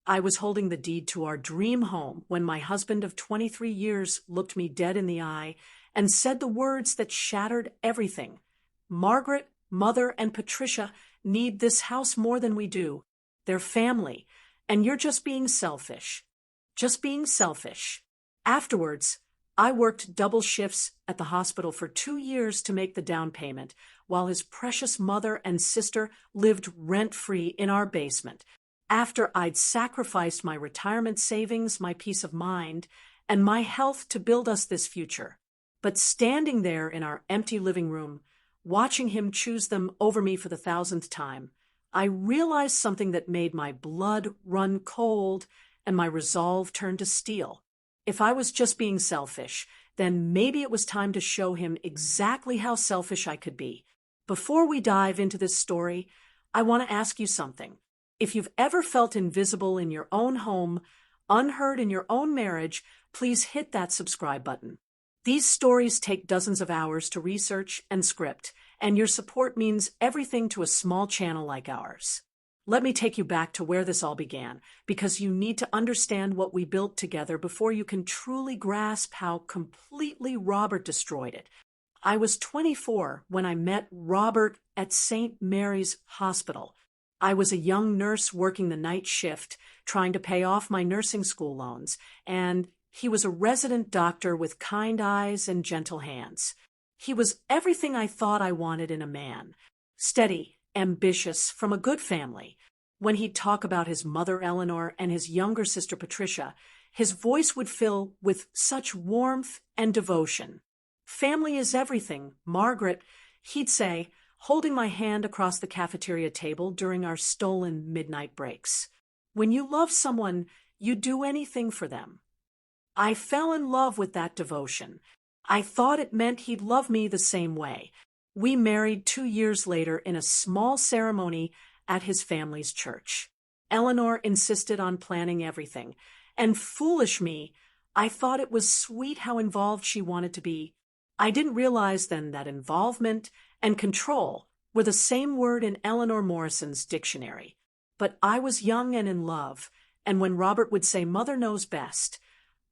I was holding the deed to our dream home when my husband of 23 years looked me dead in the eye and said the words that shattered everything. Margaret, Mother, and Patricia need this house more than we do. They're family, and you're just being selfish. Just being selfish. Afterwards, I worked double shifts at the hospital for 2 years to make the down payment, while his precious mother and sister lived rent-free in our basement. After I'd sacrificed my retirement savings, my peace of mind, and my health to build us this future. But standing there in our empty living room, watching him choose them over me for the 1,000th time, I realized something that made my blood run cold and my resolve turn to steel. If I was just being selfish, then maybe it was time to show him exactly how selfish I could be. Before we dive into this story, I want to ask you something. If you've ever felt invisible in your own home, unheard in your own marriage, please hit that subscribe button. These stories take dozens of hours to research and script, and your support means everything to a small channel like ours. Let me take you back to where this all began, because you need to understand what we built together before you can truly grasp how completely Robert destroyed it. I was 24 when I met Robert at St. Mary's Hospital. I was a young nurse working the night shift, trying to pay off my nursing school loans, and he was a resident doctor with kind eyes and gentle hands. He was everything I thought I wanted in a man. Steady, ambitious, from a good family. When he'd talk about his mother Eleanor and his younger sister Patricia, his voice would fill with such warmth and devotion. "Family is everything, Margaret," he'd say, holding my hand across the cafeteria table during our stolen midnight breaks. "When you love someone, you do anything for them." I fell in love with that devotion. I thought it meant he'd love me the same way. We married 2 years later in a small ceremony at his family's church. Eleanor insisted on planning everything, and foolish me, I thought it was sweet how involved she wanted to be. I didn't realize then that involvement and control were the same word in Eleanor Morrison's dictionary. But I was young and in love, and when Robert would say, "Mother knows best,"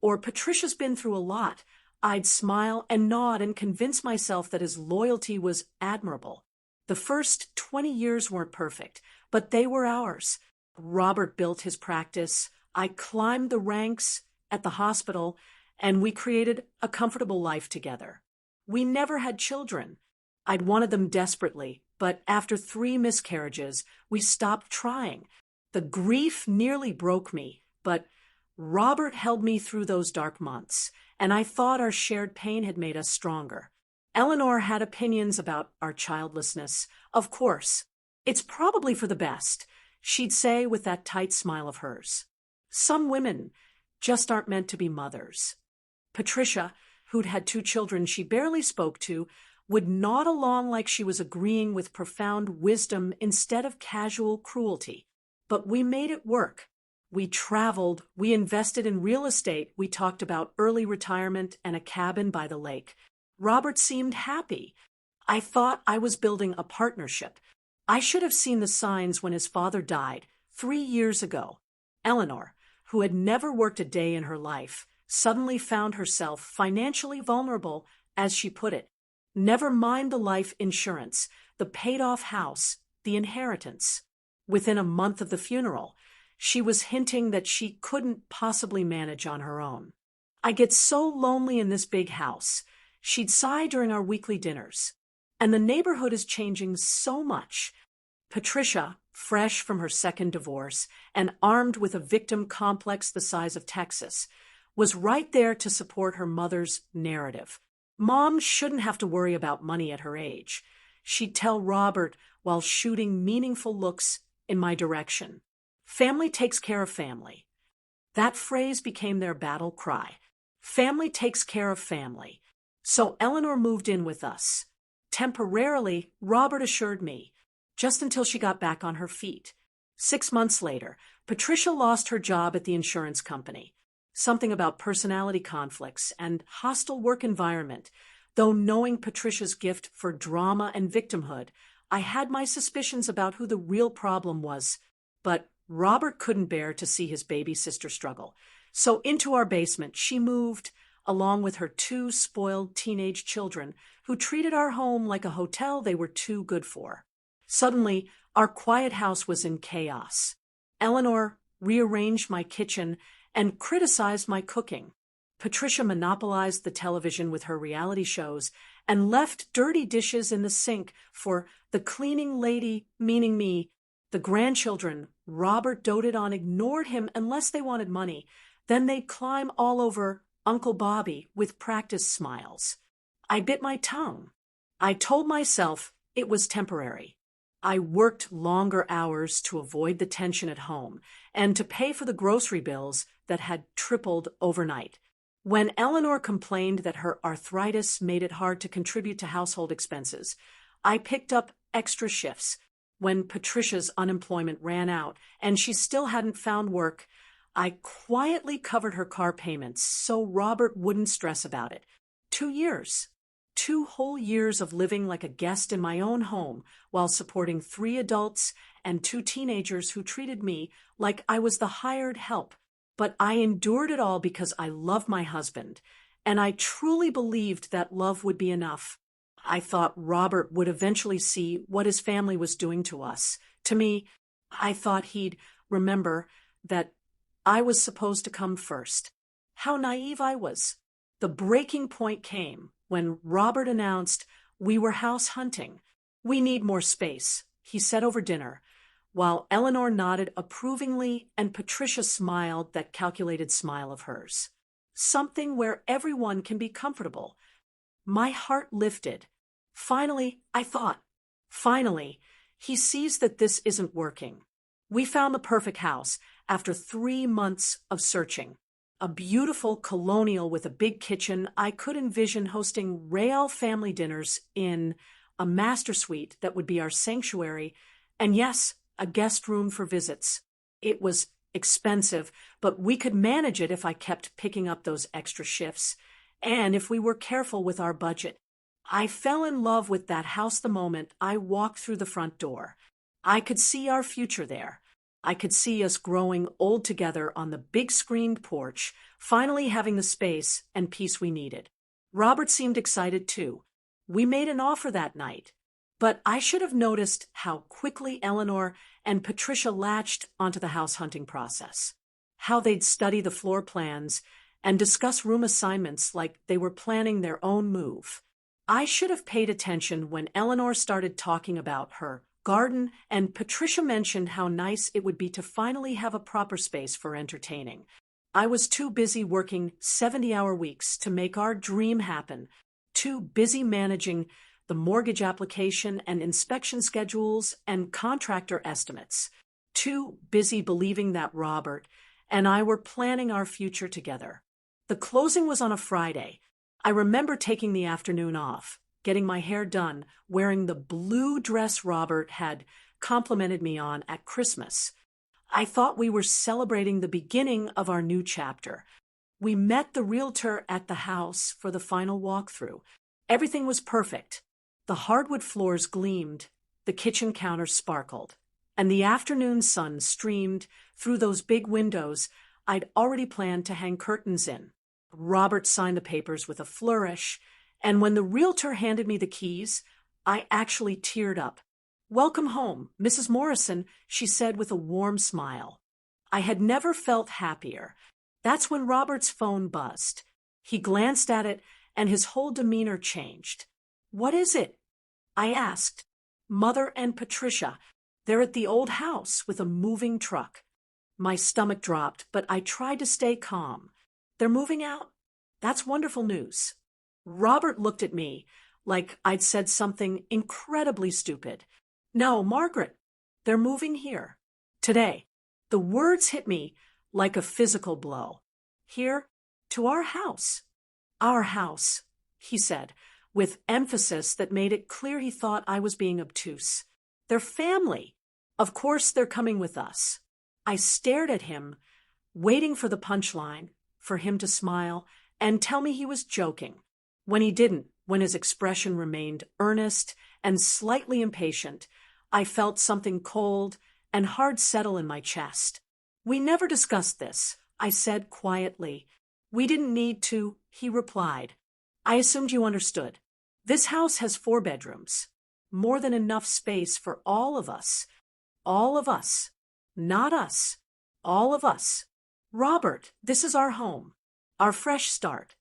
or "Patricia's been through a lot," I'd smile and nod and convince myself that his loyalty was admirable. The first 20 years weren't perfect, but they were ours. Robert built his practice, I climbed the ranks at the hospital, and we created a comfortable life together. We never had children. I'd wanted them desperately, but after 3 miscarriages, we stopped trying. The grief nearly broke me, but Robert held me through those dark months, and I thought our shared pain had made us stronger. Eleanor had opinions about our childlessness. Of course, it's probably for the best, she'd say with that tight smile of hers. Some women just aren't meant to be mothers. Patricia, who'd had 2 children she barely spoke to, would nod along like she was agreeing with profound wisdom instead of casual cruelty. But we made it work. We traveled, we invested in real estate, we talked about early retirement and a cabin by the lake. Robert seemed happy. I thought I was building a partnership. I should have seen the signs when his father died 3 years ago. Eleanor, who had never worked a day in her life, suddenly found herself financially vulnerable, as she put it. Never mind the life insurance, the paid-off house, the inheritance. Within a month of the funeral, she was hinting that she couldn't possibly manage on her own. "I get so lonely in this big house," she'd sigh during our weekly dinners. "And the neighborhood is changing so much." Patricia, fresh from her second divorce and armed with a victim complex the size of Texas, was right there to support her mother's narrative. Mom shouldn't have to worry about money at her age, she'd tell Robert while shooting meaningful looks in my direction. Family takes care of family. That phrase became their battle cry. Family takes care of family. So Eleanor moved in with us. Temporarily, Robert assured me, just until she got back on her feet. 6 months later, Patricia lost her job at the insurance company. Something about personality conflicts and hostile work environment. Though knowing Patricia's gift for drama and victimhood, I had my suspicions about who the real problem was. But Robert couldn't bear to see his baby sister struggle. So into our basement she moved, along with her two spoiled teenage children, who treated our home like a hotel they were too good for. Suddenly, our quiet house was in chaos. Eleanor rearranged my kitchen and criticized my cooking. Patricia monopolized the television with her reality shows and left dirty dishes in the sink for the cleaning lady, meaning me. The grandchildren Robert doted on ignored him unless they wanted money. Then they'd climb all over Uncle Bobby with practiced smiles. I bit my tongue. I told myself it was temporary. I worked longer hours to avoid the tension at home and to pay for the grocery bills that had tripled overnight. When Eleanor complained that her arthritis made it hard to contribute to household expenses, I picked up extra shifts. When Patricia's unemployment ran out and she still hadn't found work, I quietly covered her car payments so Robert wouldn't stress about it. 2 years. 2 whole years of living like a guest in my own home while supporting 3 adults and 2 teenagers who treated me like I was the hired help. But I endured it all because I love my husband, and I truly believed that love would be enough. I thought Robert would eventually see what his family was doing to us. To me, I thought he'd remember that I was supposed to come first. How naive I was. The breaking point came when Robert announced we were house hunting. "We need more space," he said over dinner, while Eleanor nodded approvingly and Patricia smiled that calculated smile of hers. Something where everyone can be comfortable. My heart lifted. Finally, I thought. Finally, he sees that this isn't working. We found the perfect house after 3 months of searching. A beautiful colonial with a big kitchen. I could envision hosting Real family dinners in a master suite that would be our sanctuary, and yes, a guest room for visits. It was expensive, but we could manage it if I kept picking up those extra shifts, and if we were careful with our budget. I fell in love with that house the moment I walked through the front door. I could see our future there. I could see us growing old together on the big screened porch, finally having the space and peace we needed. Robert seemed excited too. We made an offer that night, but I should have noticed how quickly Eleanor and Patricia latched onto the house hunting process, how they'd study the floor plans and discuss room assignments like they were planning their own move. I should have paid attention when Eleanor started talking about her garden, and Patricia mentioned how nice it would be to finally have a proper space for entertaining. I was too busy working 70-hour weeks to make our dream happen, too busy managing the mortgage application and inspection schedules and contractor estimates, too busy believing that Robert and I were planning our future together. The closing was on a Friday. I remember taking the afternoon off, getting my hair done, wearing the blue dress Robert had complimented me on at Christmas. I thought we were celebrating the beginning of our new chapter. We met the realtor at the house for the final walkthrough. Everything was perfect. The hardwood floors gleamed, the kitchen counter sparkled, and the afternoon sun streamed through those big windows I'd already planned to hang curtains in. Robert signed the papers with a flourish, and when the realtor handed me the keys, I actually teared up. "Welcome home, Mrs. Morrison," she said with a warm smile. I had never felt happier. That's when Robert's phone buzzed. He glanced at it, and his whole demeanor changed. "What is it?" I asked. "Mother and Patricia. They're at the old house with a moving truck." My stomach dropped, but I tried to stay calm. "They're moving out? That's wonderful news." Robert looked at me like I'd said something incredibly stupid. "No, Margaret, they're moving here. Today." The words hit me like a physical blow. "Here? To our house." "Our house," he said, with emphasis that made it clear he thought I was being obtuse. "They're family. Of course they're coming with us." I stared at him, waiting for the punchline, for him to smile and tell me he was joking. When he didn't, when his expression remained earnest and slightly impatient, I felt something cold and hard settle in my chest. "We never discussed this," I said quietly. "We didn't need to," he replied. "I assumed you understood. This house has 4 bedrooms. More than enough space for all of us. All of us. Not us. All of us. Robert, this is our home. Our fresh start."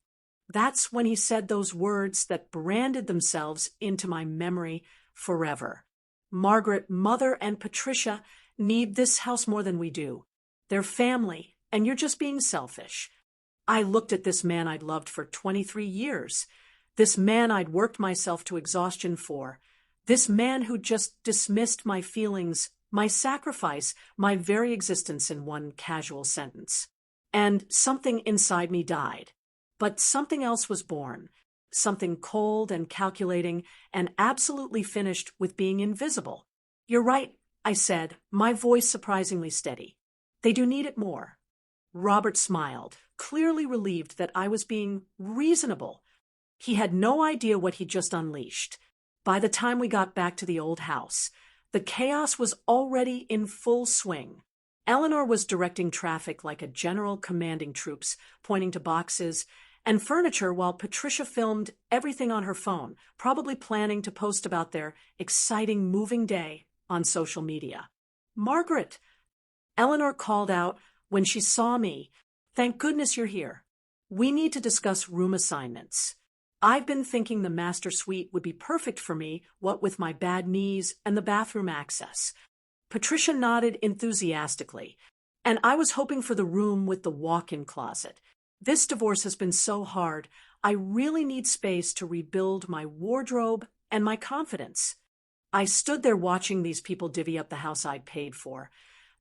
That's when he said those words that branded themselves into my memory forever. "Margaret, Mother, and Patricia need this house more than we do. They're family, and you're just being selfish." I looked at this man I'd loved for 23 years. This man I'd worked myself to exhaustion for. This man who just dismissed my feelings, my sacrifice, my very existence in one casual sentence. And something inside me died. But something else was born. Something cold and calculating and absolutely finished with being invisible. "You're right," I said, my voice surprisingly steady. "They do need it more." Robert smiled, clearly relieved that I was being reasonable. He had no idea what he'd just unleashed. By the time we got back to the old house, the chaos was already in full swing. Eleanor was directing traffic like a general commanding troops, pointing to boxes and furniture while Patricia filmed everything on her phone, probably planning to post about their exciting moving day on social media. "Margaret," Eleanor called out when she saw me. "Thank goodness you're here. We need to discuss room assignments. I've been thinking the master suite would be perfect for me, what with my bad knees and the bathroom access." Patricia nodded enthusiastically, and I was hoping for the room with the walk-in closet. This divorce has been so hard. I really need space to rebuild my wardrobe and my confidence. I stood there watching these people divvy up the house I'd paid for,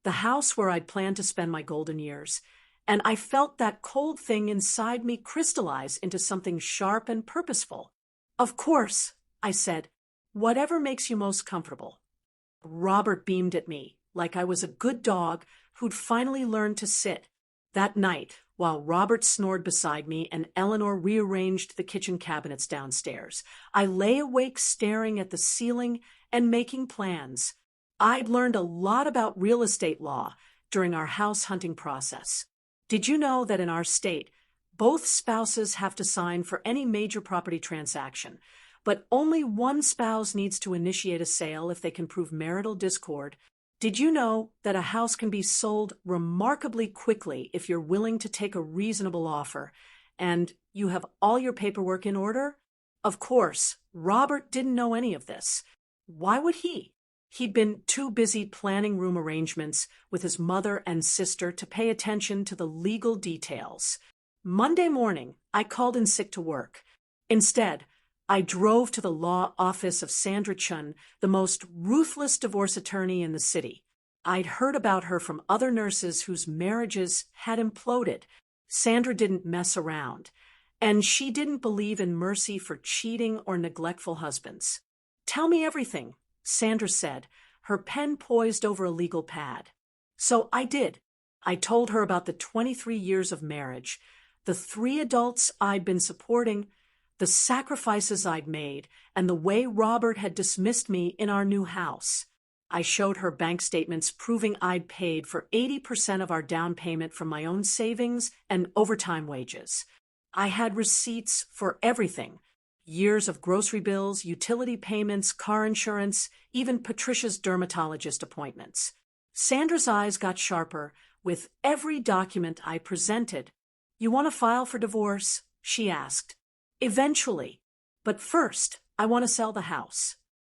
the house where I'd planned to spend my golden years, and I felt that cold thing inside me crystallize into something sharp and purposeful. "Of course," I said, "whatever makes you most comfortable." Robert beamed at me like I was a good dog who'd finally learned to sit. That night, while Robert snored beside me and Eleanor rearranged the kitchen cabinets downstairs, I lay awake staring at the ceiling and making plans. I'd learned a lot about real estate law during our house hunting process. Did you know that in our state, both spouses have to sign for any major property transaction, but only one spouse needs to initiate a sale if they can prove marital discord? Did you know that a house can be sold remarkably quickly if you're willing to take a reasonable offer and you have all your paperwork in order? Of course, Robert didn't know any of this. Why would he? He'd been too busy planning room arrangements with his mother and sister to pay attention to the legal details. Monday morning, I called in sick to work. Instead, I drove to the law office of Sandra Chun, the most ruthless divorce attorney in the city. I'd heard about her from other nurses whose marriages had imploded. Sandra didn't mess around, and she didn't believe in mercy for cheating or neglectful husbands. "Tell me everything," Sandra said, her pen poised over a legal pad. So I did. I told her about the 23 years of marriage, the 3 adults I'd been supporting, the sacrifices I'd made, and the way Robert had dismissed me in our new house. I showed her bank statements proving I'd paid for 80% of our down payment from my own savings and overtime wages. I had receipts for everything. Years of grocery bills, utility payments, car insurance, even Patricia's dermatologist appointments. Sandra's eyes got sharper with every document I presented. "You want to file for divorce?" she asked. "Eventually. But first, I want to sell the house."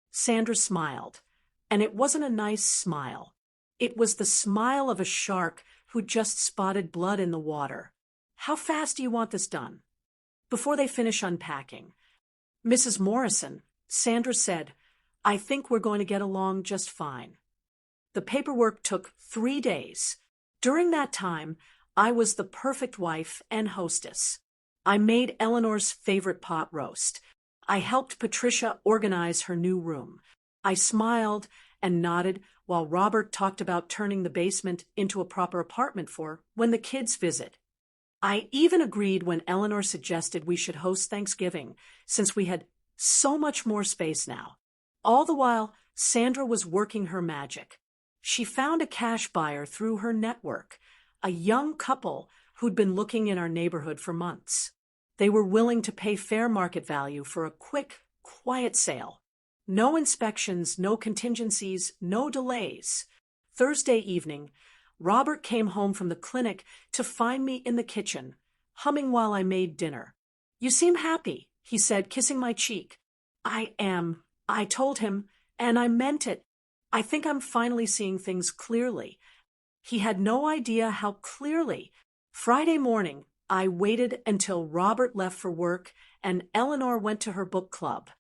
Sandra smiled, and it wasn't a nice smile. It was the smile of a shark who just spotted blood in the water. "How fast do you want this done?" Before they finish unpacking, "Mrs. Morrison," Sandra said, "I think we're going to get along just fine." The paperwork took 3 days. During that time, I was the perfect wife and hostess. I made Eleanor's favorite pot roast. I helped Patricia organize her new room. I smiled and nodded while Robert talked about turning the basement into a proper apartment for when the kids visit. I even agreed when Eleanor suggested we should host Thanksgiving, since we had so much more space now. All the while, Sandra was working her magic. She found a cash buyer through her network, a young couple who'd been looking in our neighborhood for months. They were willing to pay fair market value for a quick, quiet sale. No inspections, no contingencies, no delays. Thursday evening, Robert came home from the clinic to find me in the kitchen, humming while I made dinner. "You seem happy," he said, kissing my cheek. "I am," I told him, and I meant it. "I think I'm finally seeing things clearly." He had no idea how clearly. Friday morning, I waited until Robert left for work and Eleanor went to her book club.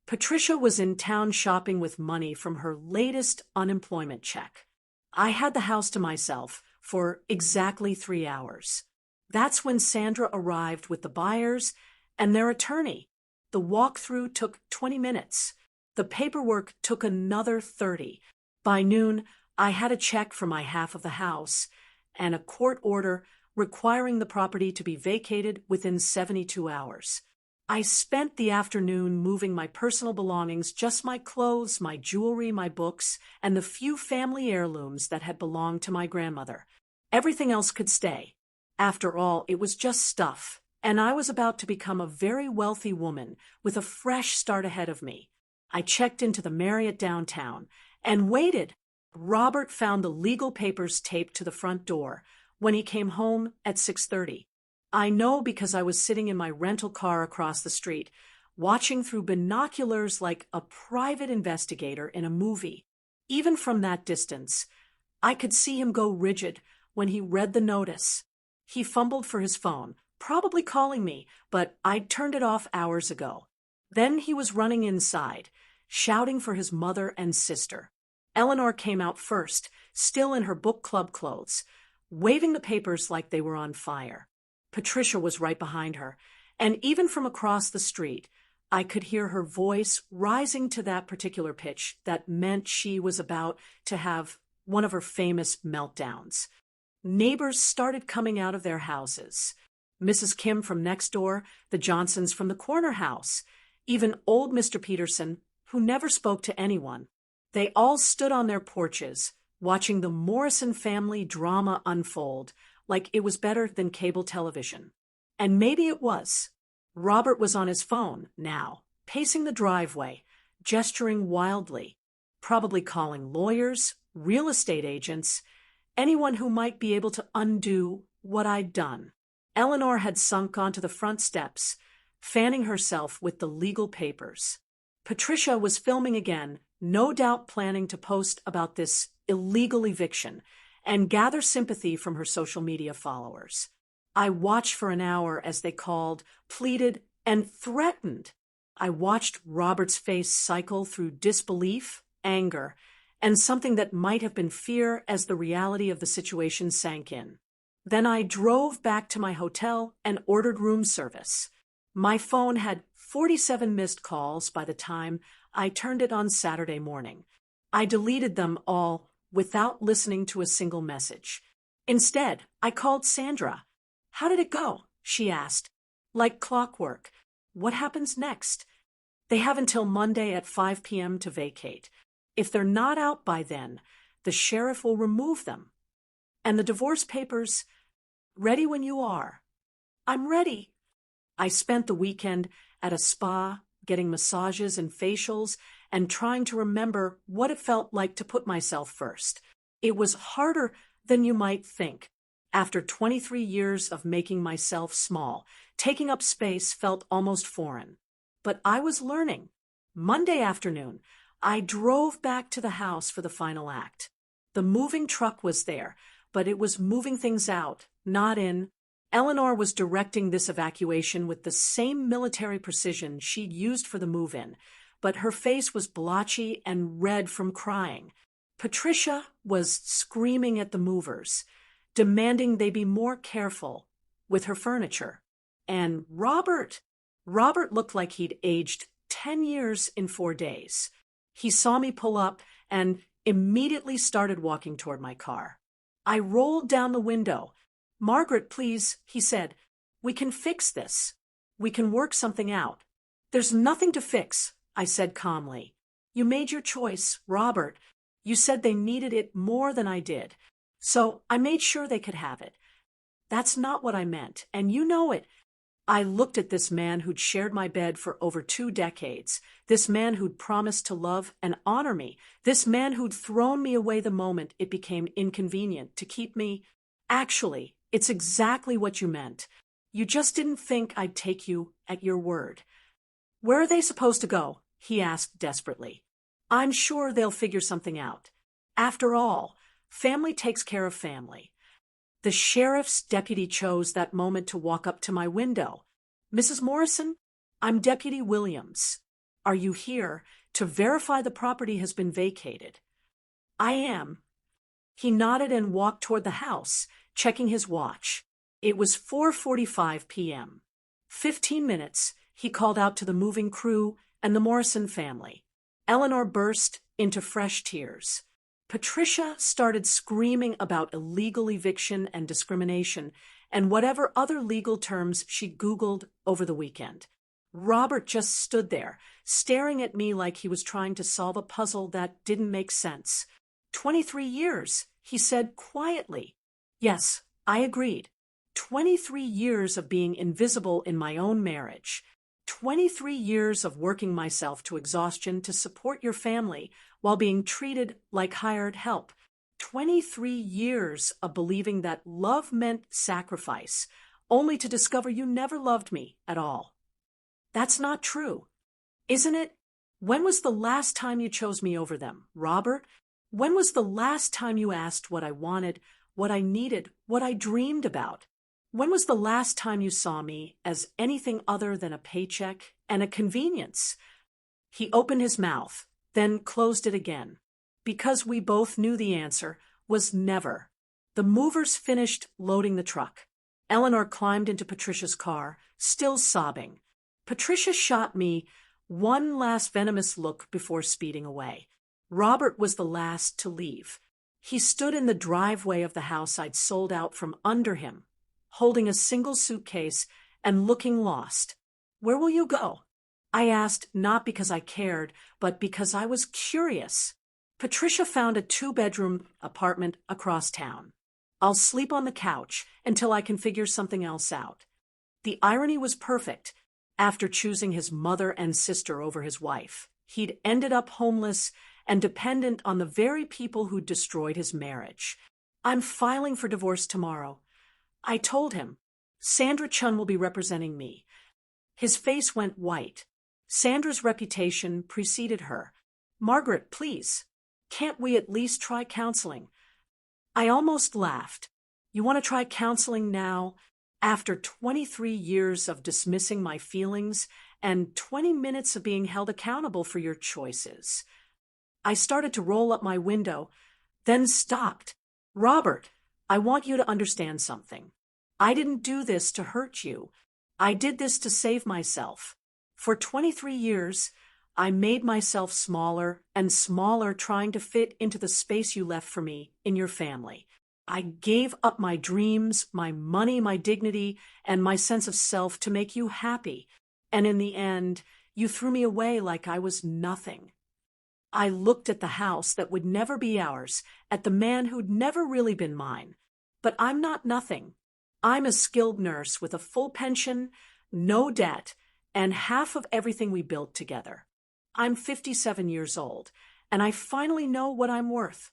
Patricia was in town shopping with money from her latest unemployment check. I had the house to myself for exactly 3 hours. That's when Sandra arrived with the buyers and their attorney. The walkthrough took 20 minutes. The paperwork took another 30. By noon, I had a check for my half of the house and a court order requiring the property to be vacated within 72 hours. I spent the afternoon moving my personal belongings, just my clothes, my jewelry, my books, and the few family heirlooms that had belonged to my grandmother. Everything else could stay. After all, it was just stuff, and I was about to become a very wealthy woman with a fresh start ahead of me. I checked into the Marriott downtown and waited. Robert found the legal papers taped to the front door when he came home at 6:30. I know because I was sitting in my rental car across the street, watching through binoculars like a private investigator in a movie. Even from that distance, I could see him go rigid when he read the notice. He fumbled for his phone, probably calling me, but I'd turned it off hours ago. Then he was running inside, shouting for his mother and sister. Eleanor came out first, still in her book club clothes, waving the papers like they were on fire. Patricia was right behind her, and even from across the street, I could hear her voice rising to that particular pitch that meant she was about to have one of her famous meltdowns. Neighbors started coming out of their houses. Mrs. Kim from next door, the Johnsons from the corner house, even old Mr. Peterson, who never spoke to anyone. They all stood on their porches, watching the Morrison family drama unfold like it was better than cable television. And maybe it was. Robert was on his phone now, pacing the driveway, gesturing wildly, probably calling lawyers, real estate agents, anyone who might be able to undo what I'd done. Eleanor had sunk onto the front steps, fanning herself with the legal papers. Patricia was filming again, no doubt planning to post about this illegal eviction and gather sympathy from her social media followers. I watched for an hour as they called, pleaded, and threatened. I watched Robert's face cycle through disbelief, anger, and something that might have been fear as the reality of the situation sank in. Then I drove back to my hotel and ordered room service. My phone had 47 missed calls by the time I turned it on Saturday morning. I deleted them all without listening to a single message. Instead, I called Sandra. "How did it go?" she asked. Like clockwork. "What happens next?" "They have until Monday at 5 p.m. to vacate. If they're not out by then, the sheriff will remove them. And the divorce papers, ready when you are." "I'm ready." I spent the weekend at a spa, getting massages and facials, and trying to remember what it felt like to put myself first. It was harder than you might think. After 23 years of making myself small, taking up space felt almost foreign. But I was learning. Monday afternoon, I drove back to the house for the final act. The moving truck was there, but it was moving things out, not in. Eleanor was directing this evacuation with the same military precision she'd used for the move-in, but her face was blotchy and red from crying. Patricia was screaming at the movers, demanding they be more careful with her furniture. And Robert looked like he'd aged 10 years in 4 days. He saw me pull up and immediately started walking toward my car. I rolled down the window. "Margaret, please," he said. "We can fix this. We can work something out." "There's nothing to fix," I said calmly. "You made your choice, Robert. You said they needed it more than I did. So I made sure they could have it. That's not what I meant, and you know it. I looked at this man who'd shared my bed for over 2 decades, this man who'd promised to love and honor me, this man who'd thrown me away the moment it became inconvenient to keep me. Actually, it's exactly what you meant. You just didn't think I'd take you at your word. Where are they supposed to go? He asked desperately. I'm sure they'll figure something out. After all, family takes care of family. The sheriff's deputy chose that moment to walk up to my window. Mrs. Morrison, I'm Deputy Williams. Are you here to verify the property has been vacated? I am. He nodded and walked toward the house, checking his watch. It was 4:45 p.m. 15 minutes, he called out to the moving crew and the Morrison family. Eleanor burst into fresh tears. Patricia started screaming about illegal eviction and discrimination and whatever other legal terms she Googled over the weekend. Robert just stood there, staring at me like he was trying to solve a puzzle that didn't make sense. 23 years, he said quietly. Yes, I agreed. 23 years of being invisible in my own marriage. 23 years of working myself to exhaustion to support your family while being treated like hired help. 23 years of believing that love meant sacrifice, only to discover you never loved me at all. That's not true, isn't it? When was the last time you chose me over them, Robert? When was the last time you asked what I wanted, what I needed, what I dreamed about? When was the last time you saw me as anything other than a paycheck and a convenience? He opened his mouth, then closed it again, because we both knew the answer was never. The movers finished loading the truck. Eleanor climbed into Patricia's car, still sobbing. Patricia shot me one last venomous look before speeding away. Robert was the last to leave. He stood in the driveway of the house I'd sold out from under him, holding a single suitcase and looking lost. Where will you go? I asked, not because I cared, but because I was curious. Patricia found a 2-bedroom apartment across town. I'll sleep on the couch until I can figure something else out. The irony was perfect. After choosing his mother and sister over his wife, he'd ended up homeless and dependent on the very people who'd destroyed his marriage. I'm filing for divorce tomorrow. I told him. Sandra Chun will be representing me. His face went white. Sandra's reputation preceded her. Margaret, please. Can't we at least try counseling? I almost laughed. You want to try counseling now? After 23 years of dismissing my feelings and 20 minutes of being held accountable for your choices. I started to roll up my window, then stopped. Robert, I want you to understand something. I didn't do this to hurt you. I did this to save myself. For 23 years, I made myself smaller and smaller trying to fit into the space you left for me in your family. I gave up my dreams, my money, my dignity, and my sense of self to make you happy. And in the end, you threw me away like I was nothing. I looked at the house that would never be ours, at the man who'd never really been mine. But I'm not nothing. I'm a skilled nurse with a full pension, no debt, and half of everything we built together. I'm 57 years old, and I finally know what I'm worth.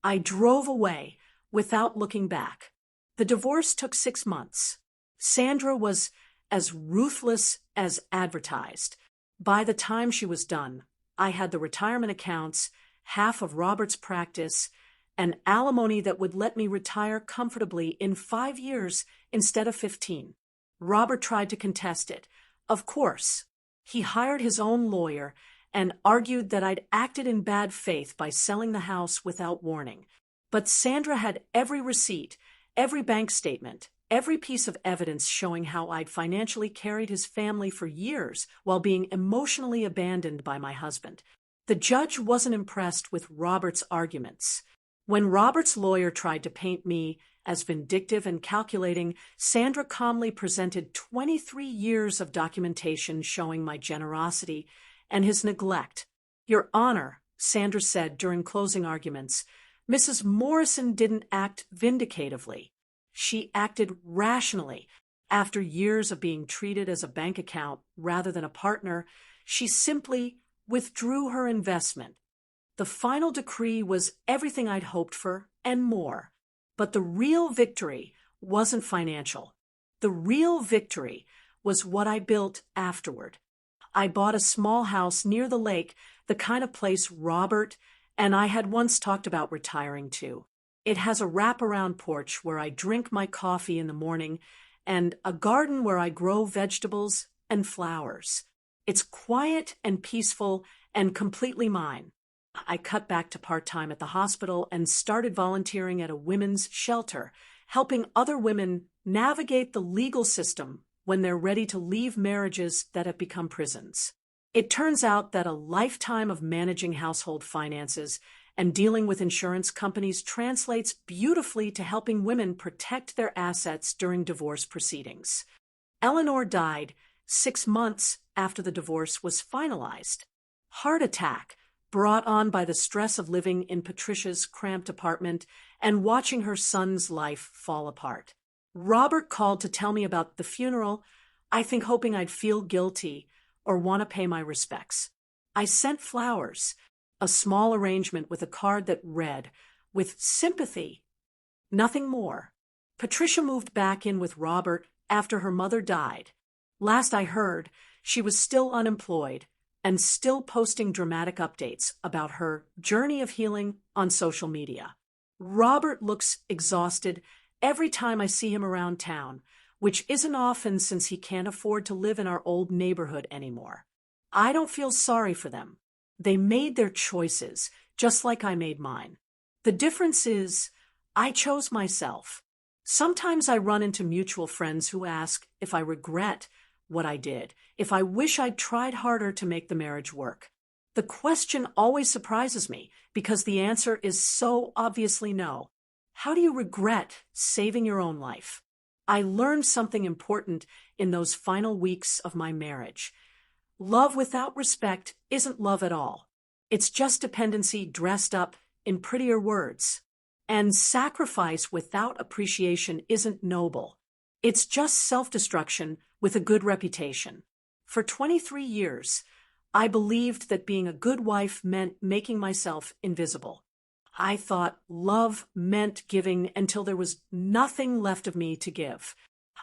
I drove away without looking back. The divorce took 6 months. Sandra was as ruthless as advertised. By the time she was done, I had the retirement accounts, half of Robert's practice, and alimony that would let me retire comfortably in 5 years instead of 15. Robert tried to contest it. Of course, he hired his own lawyer and argued that I'd acted in bad faith by selling the house without warning. But Sandra had every receipt, every bank statement, every piece of evidence showing how I'd financially carried his family for years while being emotionally abandoned by my husband. The judge wasn't impressed with Robert's arguments. When Robert's lawyer tried to paint me as vindictive and calculating, Sandra calmly presented 23 years of documentation showing my generosity and his neglect. Your Honor, Sandra said during closing arguments, Mrs. Morrison didn't act vindicatively. She acted rationally. After years of being treated as a bank account rather than a partner, she simply withdrew her investment. The final decree was everything I'd hoped for and more. But the real victory wasn't financial. The real victory was what I built afterward. I bought a small house near the lake, the kind of place Robert and I had once talked about retiring to. It has a wraparound porch where I drink my coffee in the morning and a garden where I grow vegetables and flowers. It's quiet and peaceful and completely mine. I cut back to part-time at the hospital and started volunteering at a women's shelter, helping other women navigate the legal system when they're ready to leave marriages that have become prisons. It turns out that a lifetime of managing household finances and dealing with insurance companies translates beautifully to helping women protect their assets during divorce proceedings. Eleanor died 6 months after the divorce was finalized. Heart attack, brought on by the stress of living in Patricia's cramped apartment and watching her son's life fall apart. Robert called to tell me about the funeral, I think hoping I'd feel guilty or want to pay my respects. I sent flowers, a small arrangement with a card that read, with sympathy, nothing more. Patricia moved back in with Robert after her mother died. Last I heard, she was still unemployed and still posting dramatic updates about her journey of healing on social media. Robert looks exhausted every time I see him around town, which isn't often since he can't afford to live in our old neighborhood anymore. I don't feel sorry for them. They made their choices, just like I made mine. The difference is, I chose myself. Sometimes I run into mutual friends who ask if I regret what I did, if I wish I'd tried harder to make the marriage work. The question always surprises me because the answer is so obviously no. How do you regret saving your own life? I learned something important in those final weeks of my marriage. Love without respect isn't love at all. It's just dependency dressed up in prettier words. And sacrifice without appreciation isn't noble. It's just self-destruction with a good reputation. For 23 years, I believed that being a good wife meant making myself invisible. I thought love meant giving until there was nothing left of me to give.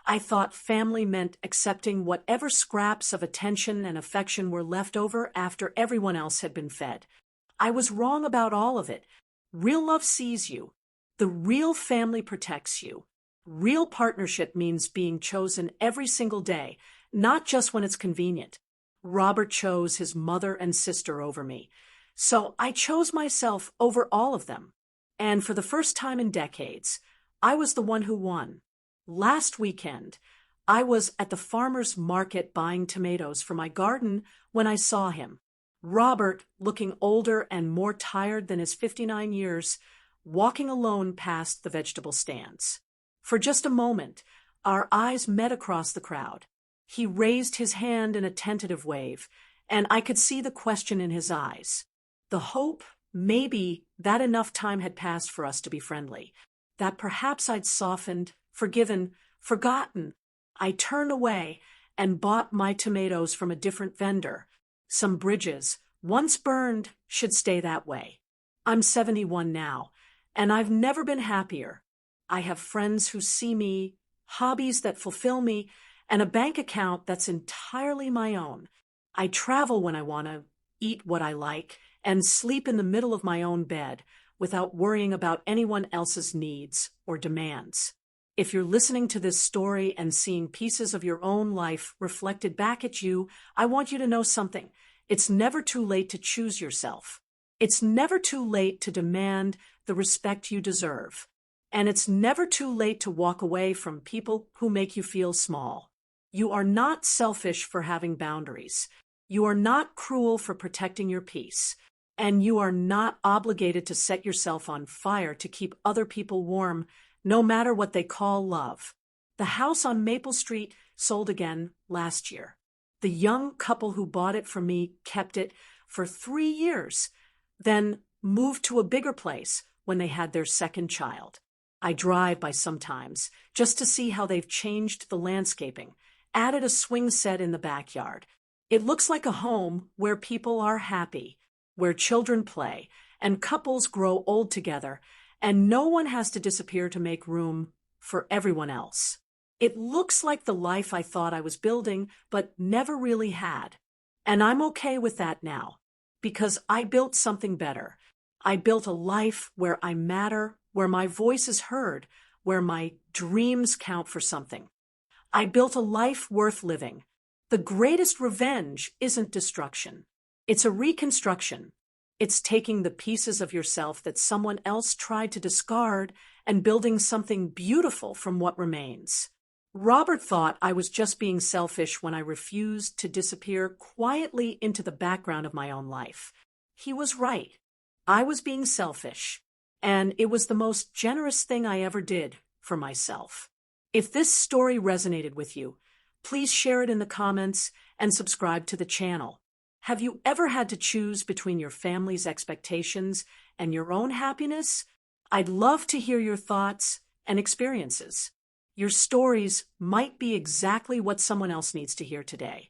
I thought family meant accepting whatever scraps of attention and affection were left over after everyone else had been fed. I was wrong about all of it. Real love sees you. The real family protects you. Real partnership means being chosen every single day, not just when it's convenient. Robert chose his mother and sister over me. So I chose myself over all of them. And for the first time in decades, I was the one who won. Last weekend, I was at the farmer's market buying tomatoes for my garden when I saw him. Robert, looking older and more tired than his 59 years, walking alone past the vegetable stands. For just a moment, our eyes met across the crowd. He raised his hand in a tentative wave, and I could see the question in his eyes. The hope, maybe, that enough time had passed for us to be friendly, that perhaps I'd softened, forgiven, forgotten. I turned away and bought my tomatoes from a different vendor. Some bridges, once burned, should stay that way. I'm 71 now, and I've never been happier. I have friends who see me, hobbies that fulfill me, and a bank account that's entirely my own. I travel when I want to, eat what I like, and sleep in the middle of my own bed without worrying about anyone else's needs or demands. If you're listening to this story and seeing pieces of your own life reflected back at you, I want you to know something. It's never too late to choose yourself. It's never too late to demand the respect you deserve. And it's never too late to walk away from people who make you feel small. You are not selfish for having boundaries. You are not cruel for protecting your peace. And you are not obligated to set yourself on fire to keep other people warm, no matter what they call love. The house on Maple Street sold again last year. The young couple who bought it from me kept it for 3 years. then moved to a bigger place when they had their second child. I drive by sometimes just to see how they've changed the landscaping, added a swing set in the backyard. It looks like a home where people are happy, where children play, and couples grow old together, and no one has to disappear to make room for everyone else. It looks like the life I thought I was building, but never really had. And I'm okay with that now, because I built something better. I built a life where I matter, where my voice is heard, where my dreams count for something. I built a life worth living. The greatest revenge isn't destruction. It's a reconstruction. It's taking the pieces of yourself that someone else tried to discard and building something beautiful from what remains. Robert thought I was just being selfish when I refused to disappear quietly into the background of my own life. He was right. I was being selfish, and it was the most generous thing I ever did for myself. If this story resonated with you, please share it in the comments and subscribe to the channel. Have you ever had to choose between your family's expectations and your own happiness? I'd love to hear your thoughts and experiences. Your stories might be exactly what someone else needs to hear today.